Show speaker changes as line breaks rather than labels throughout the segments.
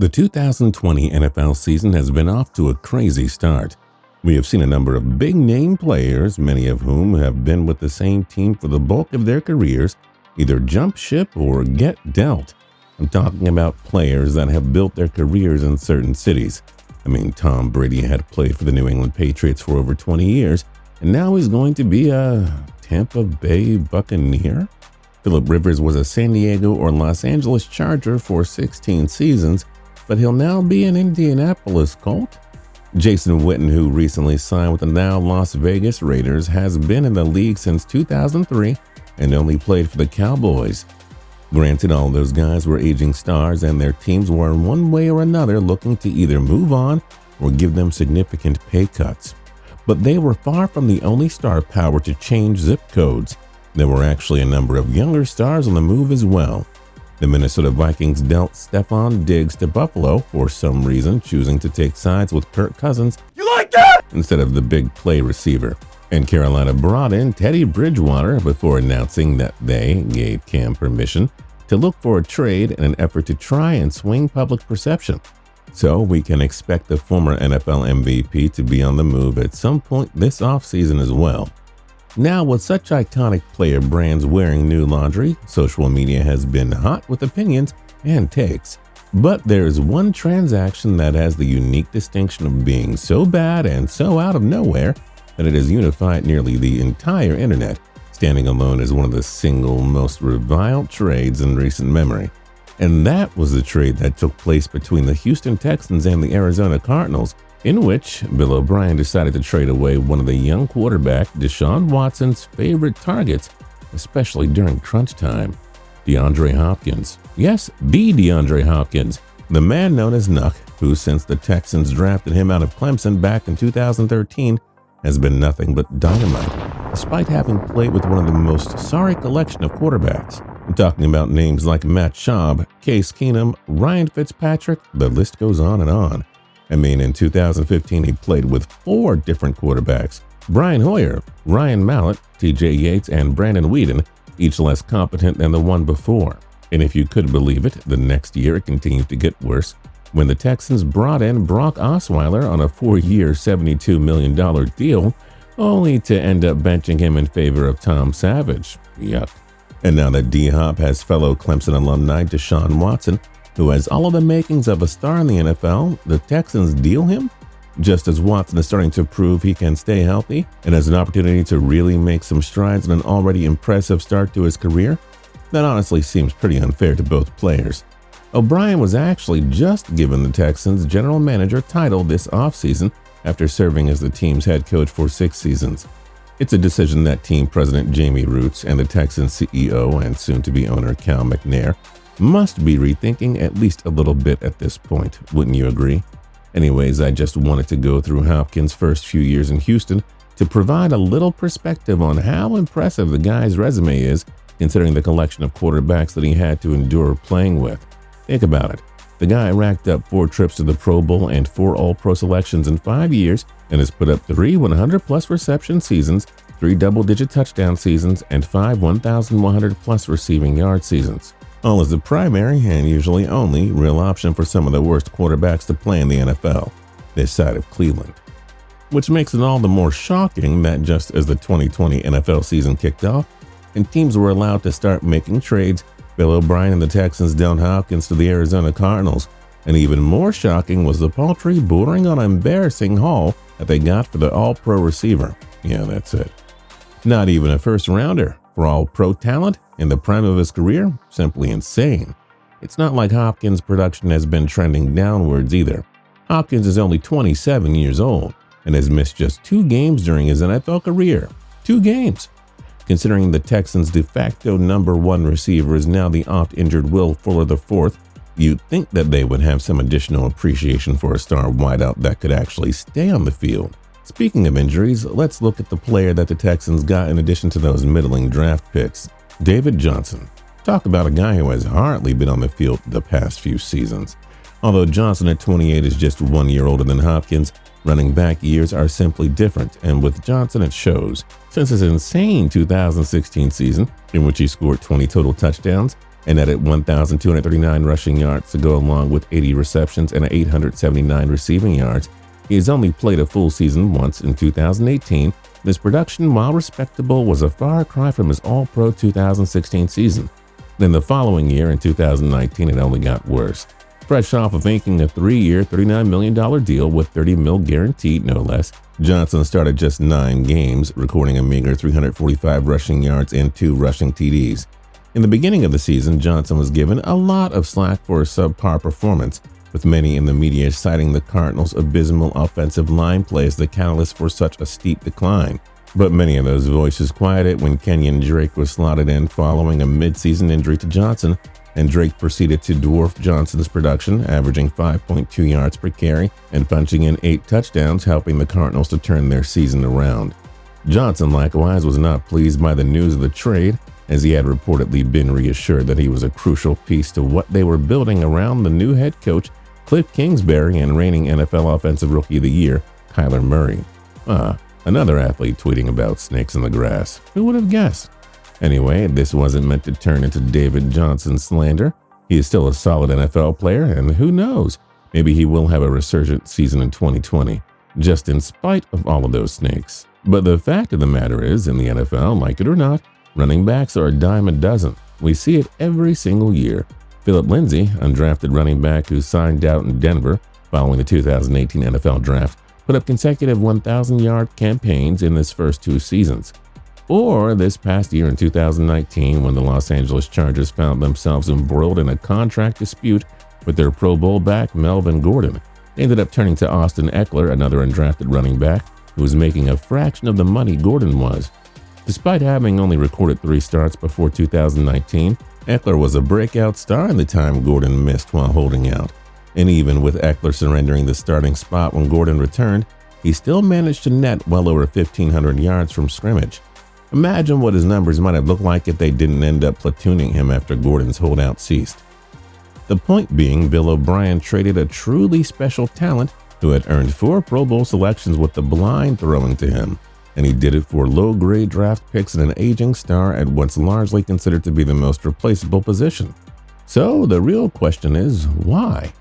The 2020 NFL season has been off to a crazy start. We have seen a number of big-name players, many of whom have been with the same team for the bulk of their careers, either jump ship or get dealt. I'm talking about players that have built their careers in certain cities. Tom Brady had played for the New England Patriots for over 20 years, and now he's going to be a Tampa Bay Buccaneer. Philip Rivers was a San Diego or Los Angeles Charger for 16 seasons, but he'll now be an Indianapolis Colt. Jason Witten, who recently signed with the now Las Vegas Raiders, has been in the league since 2003 and only played for the Cowboys. Granted, all those guys were aging stars and their teams were in one way or another looking to either move on or give them significant pay cuts. But they were far from the only star power to change zip codes. There were actually a number of younger stars on the move as well. The Minnesota Vikings dealt Stefon Diggs to Buffalo for some reason, choosing to take sides with Kirk Cousins instead of the big play receiver. And Carolina brought in Teddy Bridgewater before announcing that they gave Cam permission to look for a trade in an effort to try and swing public perception. So we can expect the former NFL MVP to be on the move at some point this offseason as well. Now, with such iconic player brands wearing new laundry, social media has been hot with opinions and takes. But there is one transaction that has the unique distinction of being so bad and so out of nowhere that it has unified nearly the entire internet, standing alone as one of the single most reviled trades in recent memory. And that was the trade that took place between the Houston Texans and the Arizona Cardinals, in which Bill O'Brien decided to trade away one of the young quarterback Deshaun Watson's favorite targets, especially during crunch time, DeAndre Hopkins. Yes, the DeAndre Hopkins, the man known as Nuck, who since the Texans drafted him out of Clemson back in 2013 has been nothing but dynamite, despite having played with one of the most sorry collection of quarterbacks. I'm talking about names like Matt Schaub, Case Keenum, Ryan Fitzpatrick, the list goes on and on. In 2015, he played with 4 different quarterbacks: Brian Hoyer, Ryan Mallett, TJ Yates, and Brandon Weeden, each less competent than the one before. And if you could believe it, the next year it continued to get worse when the Texans brought in Brock Osweiler on a 4-year, $72 million deal, only to end up benching him in favor of Tom Savage. Yuck. And now that D-Hop has fellow Clemson alumni Deshaun Watson, who has all of the makings of a star in the NFL, the Texans deal him? Just as Watson is starting to prove he can stay healthy and has an opportunity to really make some strides in an already impressive start to his career? That honestly seems pretty unfair to both players. O'Brien was actually just given the Texans general manager title this offseason after serving as the team's head coach for 6 seasons. It's a decision that team president Jamie Roots and the Texans CEO and soon-to-be owner Cal McNair must be rethinking at least a little bit at this point, wouldn't you agree? Anyways, I just wanted to go through Hopkins' first few years in Houston to provide a little perspective on how impressive the guy's resume is, considering the collection of quarterbacks that he had to endure playing with. Think about it. The guy racked up 4 trips to the Pro Bowl and 4 All-Pro selections in 5 years and has put up 3 100-plus reception seasons, 3 double-digit touchdown seasons, and 5 1,100-plus receiving yard seasons. All is the primary and usually only real option for some of the worst quarterbacks to play in the NFL, this side of Cleveland. Which makes it all the more shocking that just as the 2020 NFL season kicked off and teams were allowed to start making trades, Bill O'Brien and the Texans dealt Hopkins to the Arizona Cardinals. And even more shocking was the paltry, bordering on embarrassing haul that they got for the All-Pro receiver. Yeah, that's it. Not even a first-rounder. For All-Pro talent in the prime of his career, simply insane. It's not like Hopkins' production has been trending downwards either. Hopkins is only 27 years old and has missed just 2 games during his NFL career. 2 games. Considering the Texans' de facto number 1 receiver is now the oft-injured Will Fuller IV, you'd think that they would have some additional appreciation for a star wideout that could actually stay on the field. Speaking of injuries, let's look at the player that the Texans got in addition to those middling draft picks, David Johnson. Talk about a guy who has hardly been on the field the past few seasons. Although Johnson at 28 is just 1 year older than Hopkins, running back years are simply different, and with Johnson it shows. Since his insane 2016 season, in which he scored 20 total touchdowns, and added 1,239 rushing yards to go along with 80 receptions and 879 receiving yards. He has only played a full season once in 2018. His production, while respectable, was a far cry from his All-Pro 2016 season. Then the following year, in 2019, it only got worse. Fresh off of inking a 3-year, $39 million deal with $30 million guaranteed, no less, Johnson started just 9 games, recording a meager 345 rushing yards and 2 rushing TDs. In the beginning of the season, Johnson was given a lot of slack for a subpar performance, with many in the media citing the Cardinals' abysmal offensive line play as the catalyst for such a steep decline. But many of those voices quieted when Kenyon Drake was slotted in following a midseason injury to Johnson, and Drake proceeded to dwarf Johnson's production, averaging 5.2 yards per carry and punching in 8 touchdowns, helping the Cardinals to turn their season around. Johnson likewise was not pleased by the news of the trade, as he had reportedly been reassured that he was a crucial piece to what they were building around the new head coach, Cliff Kingsbury, and reigning NFL Offensive Rookie of the Year, Kyler Murray. Another athlete tweeting about snakes in the grass. Who would have guessed? Anyway, this wasn't meant to turn into David Johnson slander. He is still a solid NFL player, and who knows, maybe he will have a resurgent season in 2020, just in spite of all of those snakes. But the fact of the matter is, in the NFL, like it or not, running backs are a dime a dozen. We see it every single year. Philip Lindsay, undrafted running back who signed out in Denver following the 2018 NFL Draft, put up consecutive 1,000-yard campaigns in his first 2 seasons. Or this past year in 2019, when the Los Angeles Chargers found themselves embroiled in a contract dispute with their Pro Bowl back Melvin Gordon. They ended up turning to Austin Eckler, another undrafted running back, who was making a fraction of the money Gordon was. Despite having only recorded 3 starts before 2019, Eckler was a breakout star in the time Gordon missed while holding out. And even with Eckler surrendering the starting spot when Gordon returned, he still managed to net well over 1,500 yards from scrimmage. Imagine what his numbers might have looked like if they didn't end up platooning him after Gordon's holdout ceased. The point being, Bill O'Brien traded a truly special talent who had earned 4 Pro Bowl selections with the blind throwing to him, and he did it for low-grade draft picks and an aging star at what's largely considered to be the most replaceable position. So the real question is, why?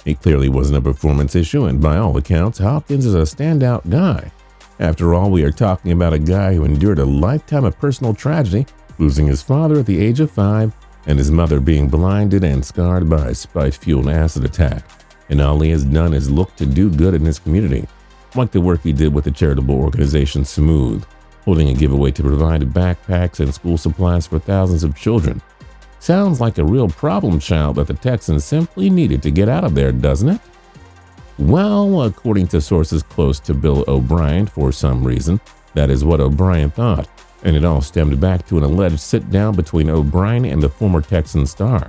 It clearly wasn't a performance issue, and by all accounts, Hopkins is a standout guy. After all, we are talking about a guy who endured a lifetime of personal tragedy, losing his father at the age of 5 and his mother being blinded and scarred by a spite-fueled acid attack. And all he has done is look to do good in his community, like the work he did with the charitable organization Smooth, holding a giveaway to provide backpacks and school supplies for thousands of children. Sounds like a real problem child that the Texans simply needed to get out of there, doesn't it? Well, according to sources close to Bill O'Brien, for some reason, that is what O'Brien thought, and it all stemmed back to an alleged sit-down between O'Brien and the former Texan star.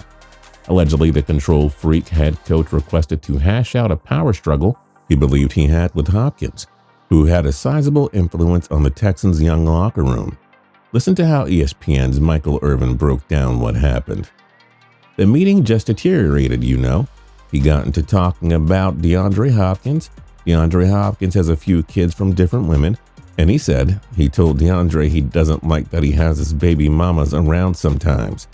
Allegedly, the control freak head coach requested to hash out a power struggle he believed he had with Hopkins, who had a sizable influence on the Texans' young locker room. Listen to how ESPN's Michael Irvin broke down what happened. The meeting just deteriorated, you know. He got into talking about DeAndre Hopkins. DeAndre Hopkins has a few kids from different women, and he said he told DeAndre he doesn't like that he has his baby mamas around sometimes.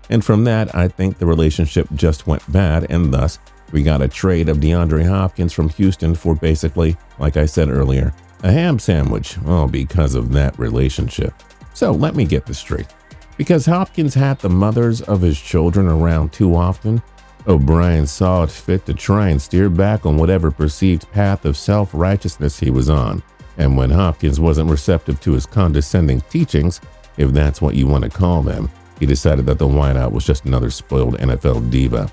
And from that, I think the relationship just went bad, and thus we got a trade of DeAndre Hopkins from Houston for basically, like I said earlier, a ham sandwich, all because of that relationship. So let me get this straight. Because Hopkins had the mothers of his children around too often, O'Brien saw it fit to try and steer back on whatever perceived path of self-righteousness he was on. And when Hopkins wasn't receptive to his condescending teachings, if that's what you want to call them, he decided that the wideout was just another spoiled NFL diva.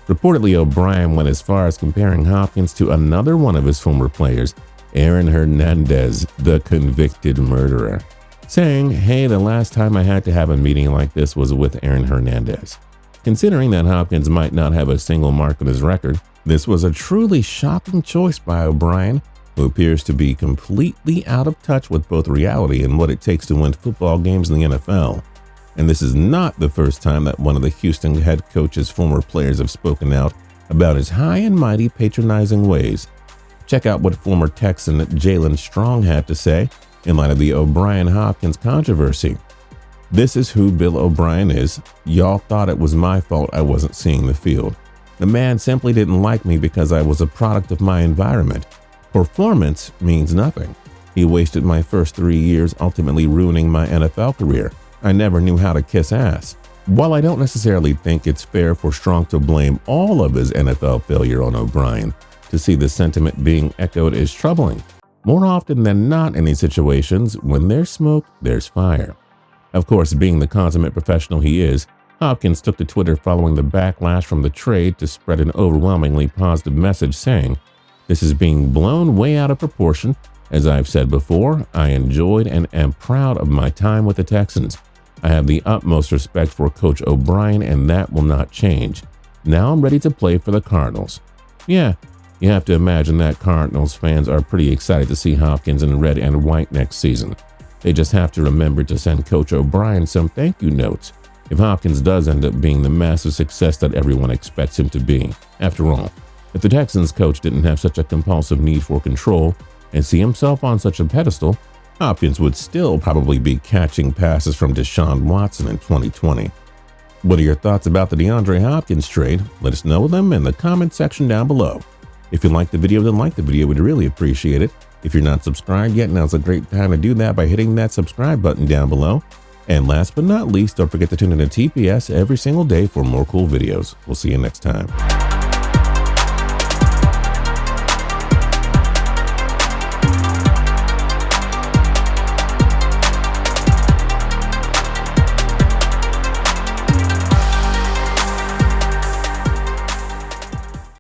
Reportedly, O'Brien went as far as comparing Hopkins to another one of his former players, Aaron Hernandez, the convicted murderer, saying, "Hey, the last time I had to have a meeting like this was with Aaron Hernandez." Considering that Hopkins might not have a single mark on his record, this was a truly shocking choice by O'Brien, who appears to be completely out of touch with both reality and what it takes to win football games in the NFL. And this is not the first time that one of the Houston head coach's former players have spoken out about his high and mighty patronizing ways. Check out what former Texan Jalen Strong had to say in light of the O'Brien-Hopkins controversy. This is who Bill O'Brien is. Y'all thought it was my fault I wasn't seeing the field. The man simply didn't like me because I was a product of my environment. Performance means nothing. He wasted my first 3 years, ultimately ruining my NFL career. I never knew how to kiss ass. While I don't necessarily think it's fair for Strong to blame all of his NFL failure on O'Brien, to see the sentiment being echoed is troubling. More often than not in these situations, when there's smoke, there's fire. Of course, being the consummate professional he is, Hopkins took to Twitter following the backlash from the trade to spread an overwhelmingly positive message saying, "This is being blown way out of proportion. As I've said before, I enjoyed and am proud of my time with the Texans. I have the utmost respect for Coach O'Brien and that will not change. Now I'm ready to play for the Cardinals." Yeah, you have to imagine that Cardinals fans are pretty excited to see Hopkins in red and white next season. They just have to remember to send Coach O'Brien some thank you notes if Hopkins does end up being the massive success that everyone expects him to be. After all, if the Texans coach didn't have such a compulsive need for control and see himself on such a pedestal, Hopkins would still probably be catching passes from Deshaun Watson in 2020. What are your thoughts about the DeAndre Hopkins trade? Let us know them in the comment section down below. If you liked the video, then like the video. We'd really appreciate it. If you're not subscribed yet, now's a great time to do that by hitting that subscribe button down below. And last but not least, don't forget to tune in to TPS every single day for more cool videos. We'll see you next time.